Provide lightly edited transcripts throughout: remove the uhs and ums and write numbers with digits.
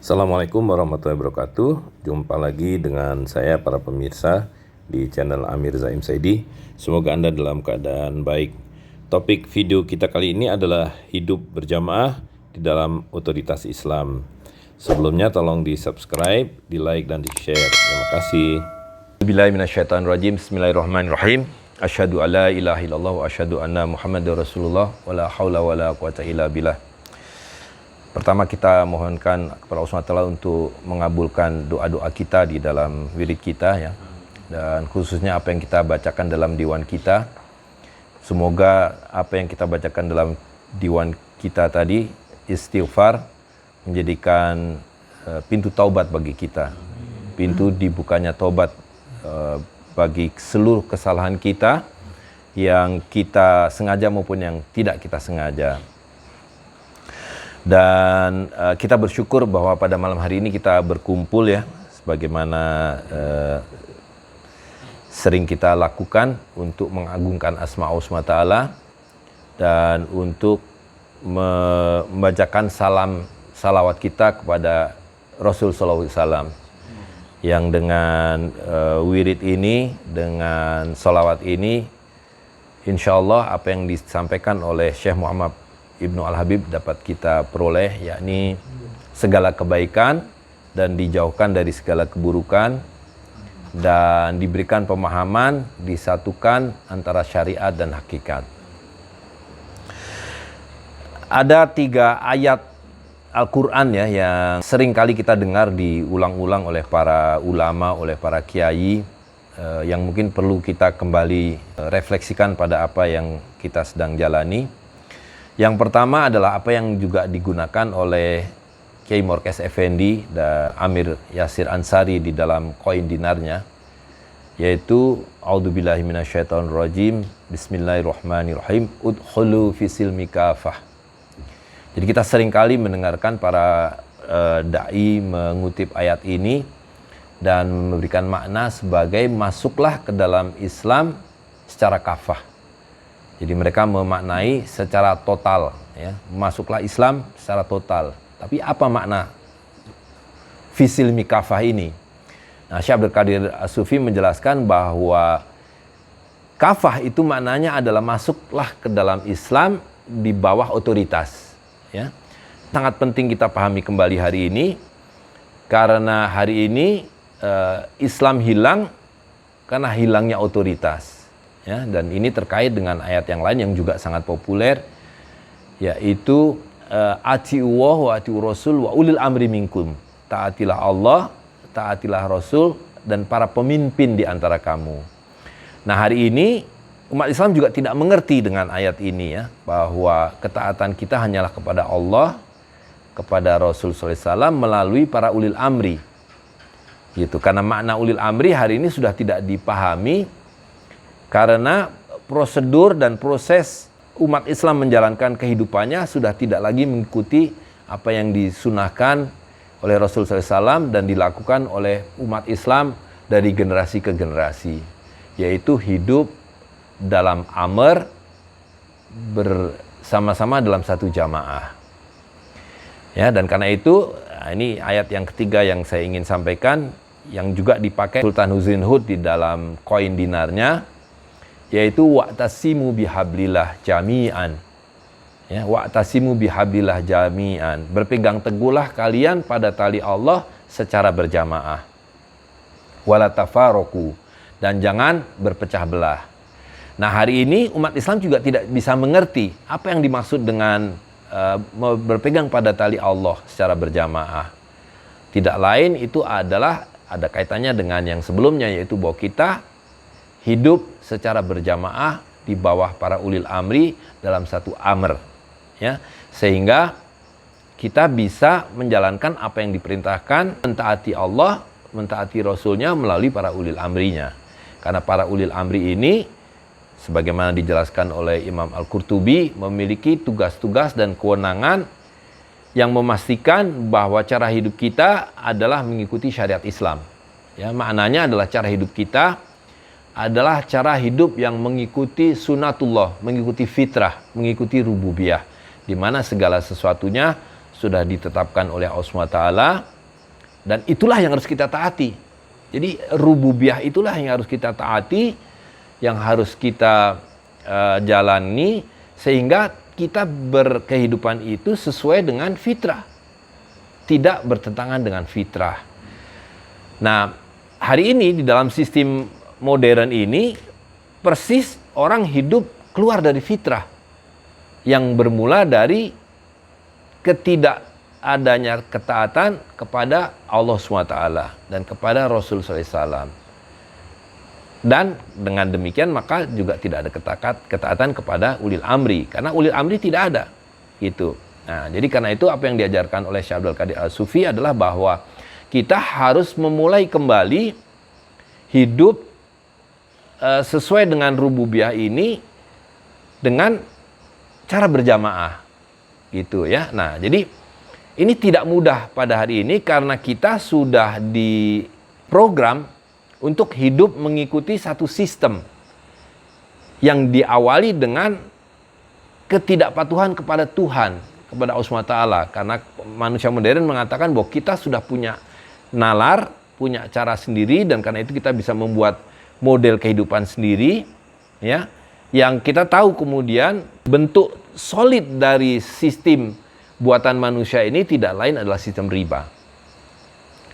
Assalamualaikum warahmatullahi wabarakatuh. Jumpa lagi dengan saya para pemirsa di channel Amir Zaim Saidi. Semoga Anda dalam keadaan baik. Topik video kita kali ini adalah hidup berjamaah di dalam otoritas Islam. Sebelumnya tolong di subscribe, di like dan di share. Terima kasih. Bismillahirrahmanirrahim. Bismillahirrahmanirrahim. Asyhadu alla ilaha illallah wa asyhadu anna Muhammadar Rasulullah wa la haula wa la quwata illa billah. Pertama kita mohonkan kepada Allah SWT untuk mengabulkan doa-doa kita di dalam wirid kita ya. Dan khususnya apa yang kita bacakan dalam diwan kita. Semoga apa yang kita bacakan dalam diwan kita tadi istighfar menjadikan pintu taubat bagi kita. Pintu dibukanya taubat bagi seluruh kesalahan kita yang kita sengaja maupun yang tidak kita sengaja. Dan kita bersyukur bahwa pada malam hari ini kita berkumpul ya, sebagaimana sering kita lakukan untuk mengagungkan Asma-Allah SWT dan untuk membacakan salawat kita kepada Rasul SAW yang dengan wirid ini, dengan salawat ini, insya Allah apa yang disampaikan oleh Syekh Muhammad Ibnu Al-Habib dapat kita peroleh, yakni segala kebaikan dan dijauhkan dari segala keburukan dan diberikan pemahaman, disatukan antara syariat dan hakikat. Ada 3 ayat Al-Quran ya yang sering kali kita dengar diulang-ulang oleh para ulama, oleh para kiai yang mungkin perlu kita kembali refleksikan pada apa yang kita sedang jalani. Yang pertama adalah apa yang juga digunakan oleh Kiai Morkes Effendi dan Amir Yasir Ansari di dalam koin dinarnya, yaitu A'udzubillahi minasyaitonirrajim, Bismillahirrahmanirrahim, Udkhulu fisilmi kafah. Jadi kita seringkali mendengarkan para da'i mengutip ayat ini dan memberikan makna sebagai masuklah ke dalam Islam secara kafah. Jadi mereka memaknai secara total, ya, masuklah Islam secara total. Tapi apa makna fisil mikafah ini? Nah, Syekh Abdul Qadir As-Sufi menjelaskan bahwa kafah itu maknanya adalah masuklah ke dalam Islam di bawah otoritas. Ya. Sangat penting kita pahami kembali hari ini, karena hari ini Islam hilang karena hilangnya otoritas. Ya, dan ini terkait dengan ayat yang lain yang juga sangat populer, yaitu ati'ullah wa ati'ur rasul wa ulil amri minkum. Taatilah Allah, taatilah Rasul dan para pemimpin di antara kamu. Nah, hari ini umat Islam juga tidak mengerti dengan ayat ini ya, bahwa ketaatan kita hanyalah kepada Allah, kepada Rasul sallallahu alaihi wasallam melalui para ulil amri. Gitu. Karena makna ulil amri hari ini sudah tidak dipahami, karena prosedur dan proses umat Islam menjalankan kehidupannya sudah tidak lagi mengikuti apa yang disunahkan oleh Rasul SAW dan dilakukan oleh umat Islam dari generasi ke generasi, yaitu hidup dalam amr, bersama-sama dalam satu jamaah. Ya, dan karena itu ini ayat yang ketiga yang saya ingin sampaikan, yang juga dipakai Sultan Husain Hud di dalam koin dinarnya, yaitu wa'tasimu bihablillah jami'an. Ya, wa'tasimu bihablillah jami'an. Berpegang teguhlah kalian pada tali Allah secara berjamaah. Wala tafarraqu, dan jangan berpecah belah. Nah, hari ini umat Islam juga tidak bisa mengerti apa yang dimaksud dengan berpegang pada tali Allah secara berjamaah. Tidak lain itu adalah ada kaitannya dengan yang sebelumnya, yaitu bahwa kita hidup secara berjamaah di bawah para ulil amri dalam satu amr, ya, sehingga kita bisa menjalankan apa yang diperintahkan, mentaati Allah, mentaati Rasulnya melalui para ulil amrinya. Karena para ulil amri ini, sebagaimana dijelaskan oleh Imam Al-Qurtubi, memiliki tugas-tugas dan kewenangan yang memastikan bahwa cara hidup kita adalah mengikuti syariat Islam. Ya, maknanya adalah cara hidup kita adalah cara hidup yang mengikuti sunatullah, mengikuti fitrah, mengikuti rububiyah, di mana segala sesuatunya sudah ditetapkan oleh Allah SWT Dan itulah yang harus kita taati. Jadi rububiyah itulah yang harus kita taati, yang harus kita jalani, sehingga kita berkehidupan itu sesuai dengan fitrah, tidak bertentangan dengan fitrah. Nah, hari ini di dalam sistem modern ini persis orang hidup keluar dari fitrah yang bermula dari ketidakadanya ketaatan kepada Allah SWT dan kepada Rasul SAW. Dan dengan demikian maka juga tidak ada ketaatan kepada ulil amri, karena ulil amri tidak ada gitu. Nah, jadi karena itu apa yang diajarkan oleh Syekh Abdul Qadir As-Sufi adalah bahwa kita harus memulai kembali hidup sesuai dengan rububiyah ini dengan cara berjamaah gitu ya. Nah, jadi ini tidak mudah pada hari ini karena kita sudah diprogram untuk hidup mengikuti satu sistem yang diawali dengan ketidakpatuhan kepada Tuhan, kepada Allah SWT. Karena manusia modern mengatakan bahwa kita sudah punya nalar, punya cara sendiri, dan karena itu kita bisa membuat model kehidupan sendiri, ya, yang kita tahu kemudian bentuk solid dari sistem buatan manusia ini tidak lain adalah sistem riba.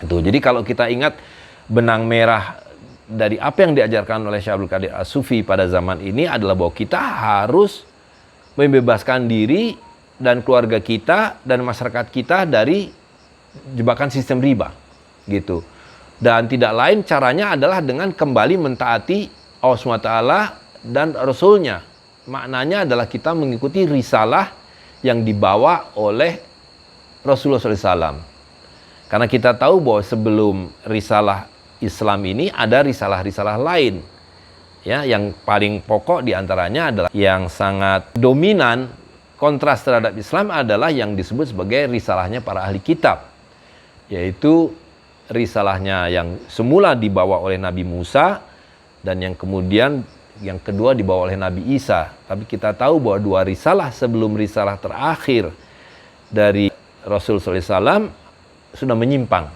Itu. Jadi kalau kita ingat benang merah dari apa yang diajarkan oleh Syekh Abdul Qadir As-Sufi pada zaman ini adalah bahwa kita harus membebaskan diri dan keluarga kita dan masyarakat kita dari jebakan sistem riba, gitu. Dan tidak lain caranya adalah dengan kembali mentaati Allah SWT dan Rasulnya. Maknanya adalah kita mengikuti risalah yang dibawa oleh Rasulullah SAW. Karena kita tahu bahwa sebelum risalah Islam ini ada risalah-risalah lain. Ya, yang paling pokok diantaranya adalah yang sangat dominan kontras terhadap Islam adalah yang disebut sebagai risalahnya para ahli kitab. Yaitu risalahnya yang semula dibawa oleh Nabi Musa dan yang kemudian yang kedua dibawa oleh Nabi Isa. Tapi kita tahu bahwa dua risalah sebelum risalah terakhir dari Rasul SAW sudah menyimpang.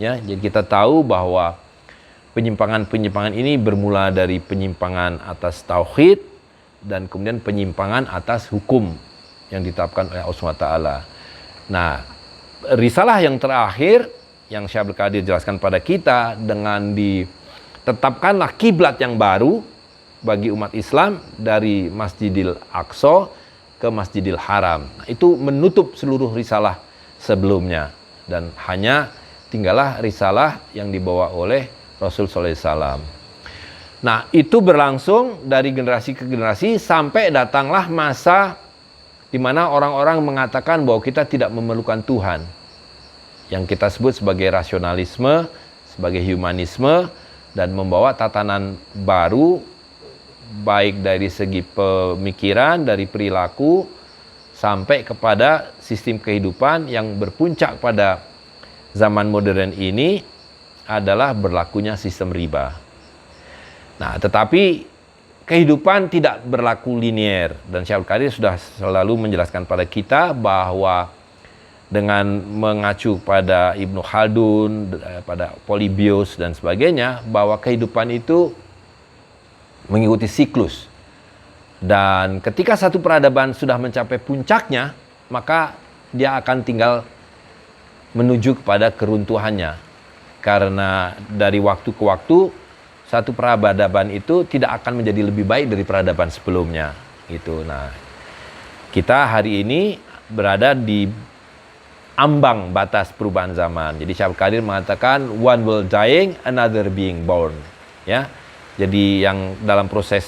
Ya, jadi kita tahu bahwa penyimpangan-penyimpangan ini bermula dari penyimpangan atas tauhid dan kemudian penyimpangan atas hukum yang ditetapkan oleh Allah SWT. Nah, risalah yang terakhir yang Syekh Abdul Qadir jelaskan pada kita dengan ditetapkanlah kiblat yang baru bagi umat Islam dari Masjidil Aqsa ke Masjidil Haram. Nah, itu menutup seluruh risalah sebelumnya dan hanya tinggallah risalah yang dibawa oleh Rasul SAW. Nah, itu berlangsung dari generasi ke generasi sampai datanglah masa di mana orang-orang mengatakan bahwa kita tidak memerlukan Tuhan. Yang kita sebut sebagai rasionalisme, sebagai humanisme, dan membawa tatanan baru, baik dari segi pemikiran, dari perilaku, sampai kepada sistem kehidupan yang berpuncak pada zaman modern ini adalah berlakunya sistem riba. Nah, tetapi kehidupan tidak berlaku linier, dan Syekh Abdul Qadir sudah selalu menjelaskan pada kita bahwa dengan mengacu pada Ibnu Khaldun, pada Polybius dan sebagainya, bahwa kehidupan itu mengikuti siklus. Dan ketika satu peradaban sudah mencapai puncaknya, maka dia akan tinggal menuju kepada keruntuhannya. Karena dari waktu ke waktu, satu peradaban itu tidak akan menjadi lebih baik dari peradaban sebelumnya. Gitu. Nah, kita hari ini berada di ambang batas perubahan zaman. Jadi Syekh Abdul Qadir mengatakan one world dying, another being born. Ya, jadi yang dalam proses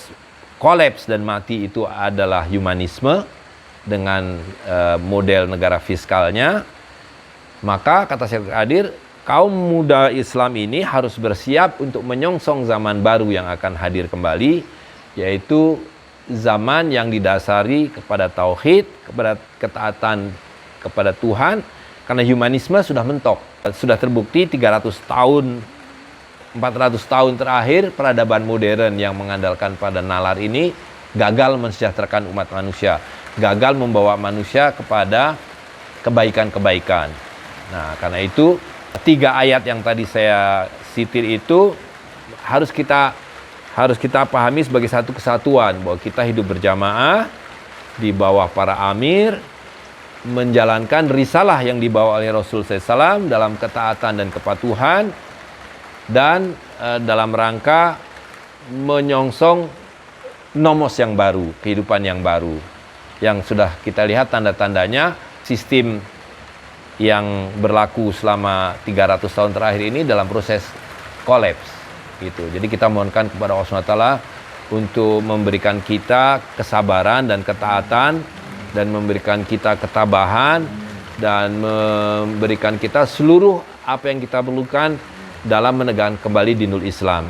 kolaps dan mati itu adalah humanisme dengan model negara fiskalnya. Maka kata Syekh Abdul Qadir, kaum muda Islam ini harus bersiap untuk menyongsong zaman baru yang akan hadir kembali, yaitu zaman yang didasari kepada tauhid, kepada ketaatan kepada Tuhan, karena humanisme sudah mentok. Sudah terbukti 300 tahun, 400 tahun terakhir peradaban modern yang mengandalkan pada nalar ini gagal mensejahterakan umat manusia, gagal membawa manusia kepada kebaikan-kebaikan. Nah, karena itu 3 ayat yang tadi saya sitir itu harus kita pahami sebagai satu kesatuan, bahwa kita hidup berjamaah di bawah para amir, menjalankan risalah yang dibawa oleh Rasul SAW dalam ketaatan dan kepatuhan, dan dalam rangka menyongsong nomos yang baru, kehidupan yang baru, yang sudah kita lihat tanda-tandanya sistem yang berlaku selama 300 tahun terakhir ini dalam proses kolaps gitu. Jadi kita mohonkan kepada Allah SWT untuk memberikan kita kesabaran dan ketaatan, dan memberikan kita ketabahan, dan memberikan kita seluruh apa yang kita perlukan dalam menegakkan kembali dinul Islam.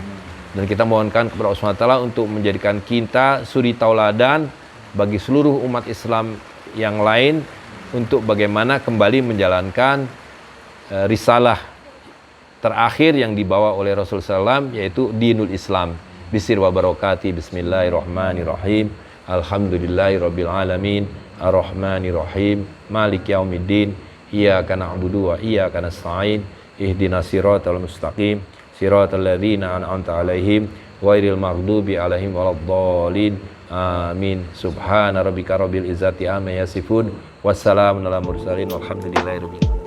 Dan kita mohonkan kepada Allah SWT untuk menjadikan kita suri tauladan bagi seluruh umat Islam yang lain, untuk bagaimana kembali menjalankan risalah terakhir yang dibawa oleh Rasulullah SAW, yaitu dinul Islam. Bisir wa barakati, bismillahirrahmanirrahim, alhamdulillahirabbil alamin, arrahmanirrahim, malik yaumiddin, iyyaka na'budu wa iyyaka nasta'in, ihdinas siratal mustaqim, siratal ladzina an'amta 'alaihim ghairil maghdubi 'alaihim waladdallin. Amin. Subhana rabbika rabbil izzati amma yasifun, wassalamun alal mursalin, walhamdulillahi rabbil alamin.